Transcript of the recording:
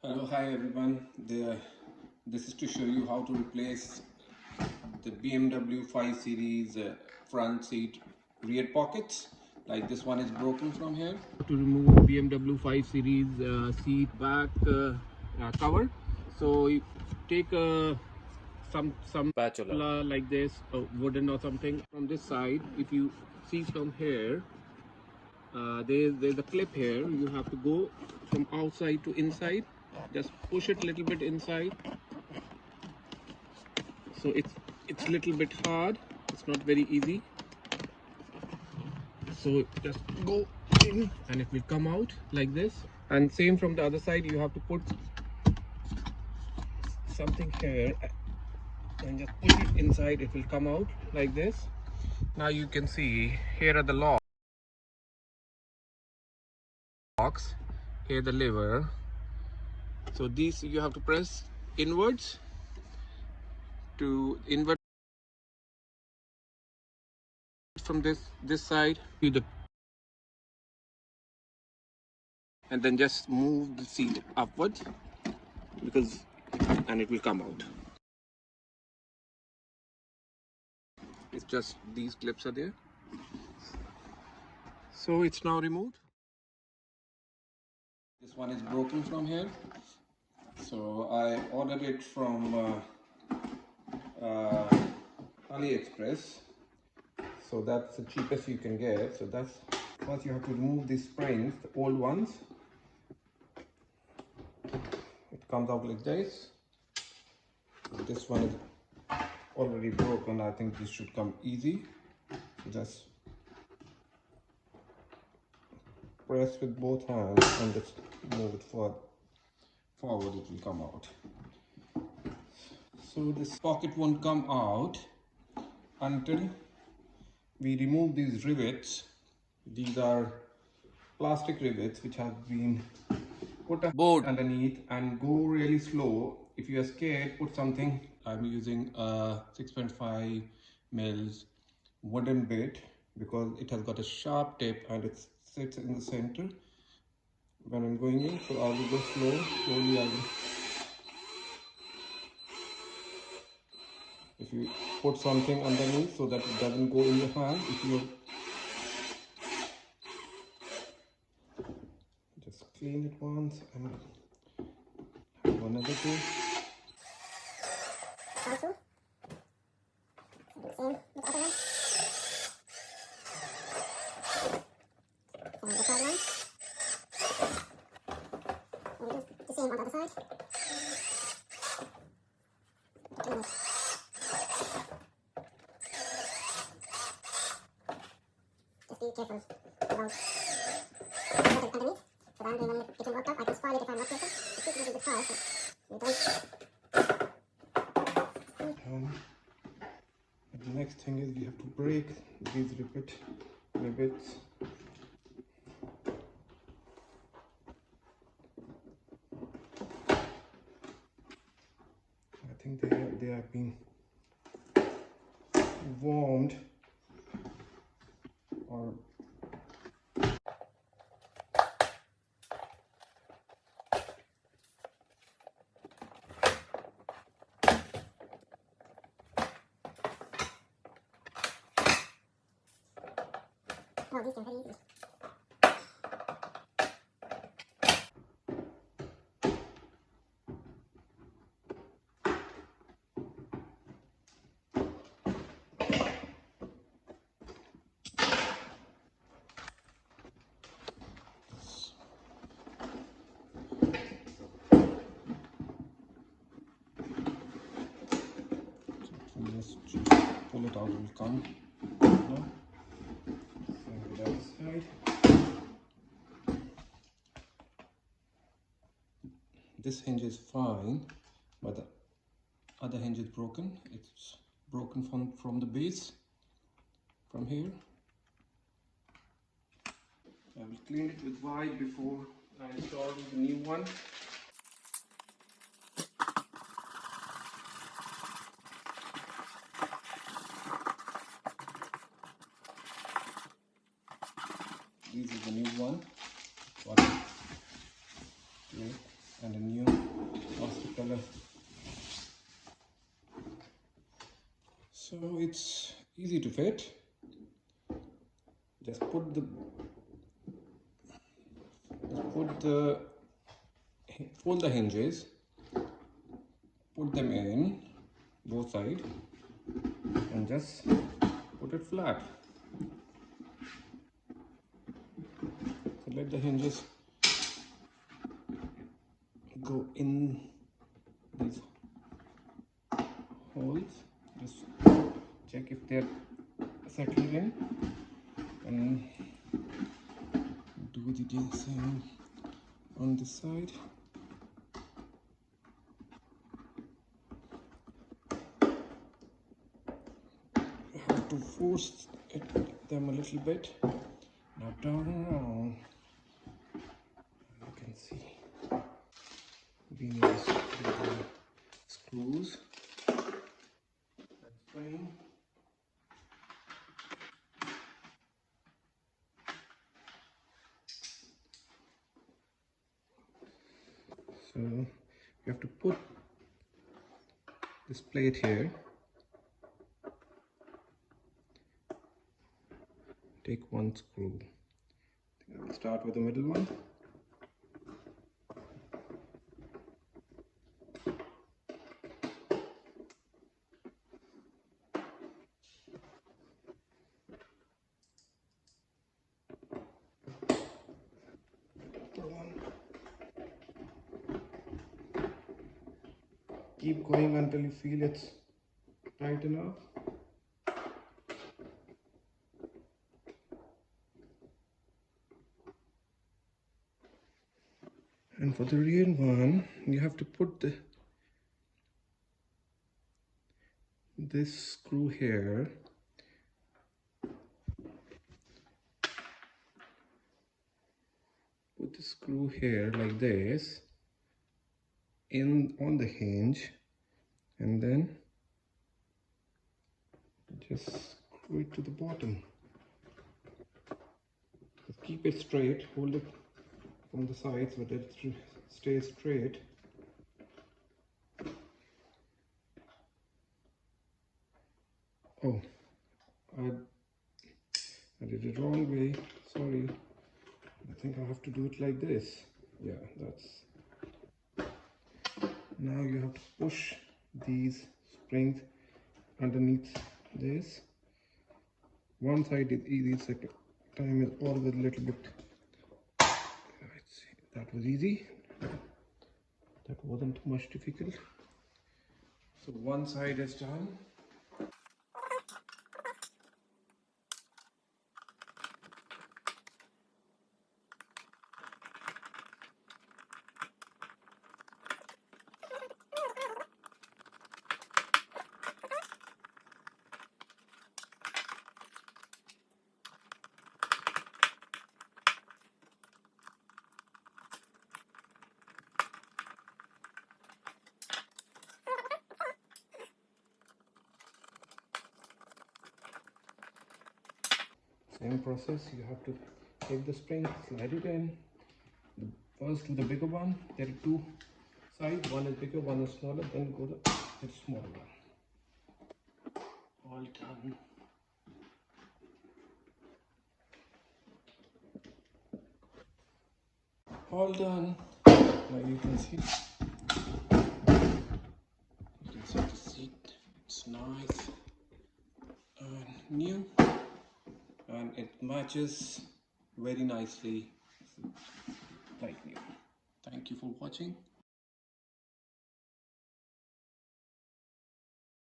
Hello, hi everyone. This is to show you how to replace the BMW 5 Series front seat rear pockets. Like this one is broken from here. To remove BMW 5 Series seat back cover, so you take some spatula like this, wooden or something from this side. If you see from here, there's a clip here. You have to go from outside to inside. Just push it a little bit inside. So it's a little bit hard. It's not very easy. So just go in and it will come out like this. And same from the other side. You have to put something here and just push it inside. It will come out like this. Now you can see here are the locks. Here the lever. So these you have to press inwards to invert from this side to the, and then just move the seat upwards and it will come out. It's just these clips are there. So it's now removed. This one is broken from here. So I ordered it from AliExpress. So that's the cheapest you can get. So that's first you have to remove these springs, the old ones. It comes out like this. This one is already broken. I think this should come easy. So just press with both hands and just move it forward, it will come out. So this pocket won't come out until we remove these rivets. These are plastic rivets which have been put a board underneath, and go really slow. If you are scared, put something. I'm using a 6.5 mils wooden bit because it has got a sharp tip and it sits in the center when I'm going in. So I will go slowly. If you put something underneath so that it doesn't go in your hand, if you just clean it once and have another two. Also, same with the other one. And the third one. And we do the same on the other side. Clean it. Just be careful about putting it underneath. So I'm doing it getting worked up. I can spoil it if I'm not careful. It feels a little bit hard, but we don't. The next thing is we have to break these rivets. I think they have been warmed or Oh, these are very easy. just pull it out, it will come. No? Same with the other side. This hinge is fine, but the other hinge is broken. It's broken from the base, from here. I will clean it with white before I install the new one. This is the new one. And the new it's easy to fit. Just put the fold the hinges, put them in both sides, and just put it flat. So let the hinges go in these holes. Just check if they're settled in, and do the same on this side. You have to force them a little bit. Now turn around. You can see we need the screws. That's fine. So you have to put this plate here. Take one screw. I will start with the middle one. Keep going until you feel it's tight enough. And for the rear one, you have to put this screw here. Put the screw here like this on the hinge, and then just screw it to the bottom. Just keep it straight, hold it from the sides so that it stays straight. Oh, I did it wrong way, sorry. I think I have to do it like this. Yeah, that's... Now you have to push these springs underneath this. One side is easy, second time is always a little bit... That was easy. That wasn't much difficult. So one side is done. Same process, you have to take the spring, slide it in. First do the bigger one. There are two sides, one is bigger, one is smaller, then go the smaller one. All done. All done. Now you can see the seat. It's nice and new, and it matches very nicely like new. Thank you for watching.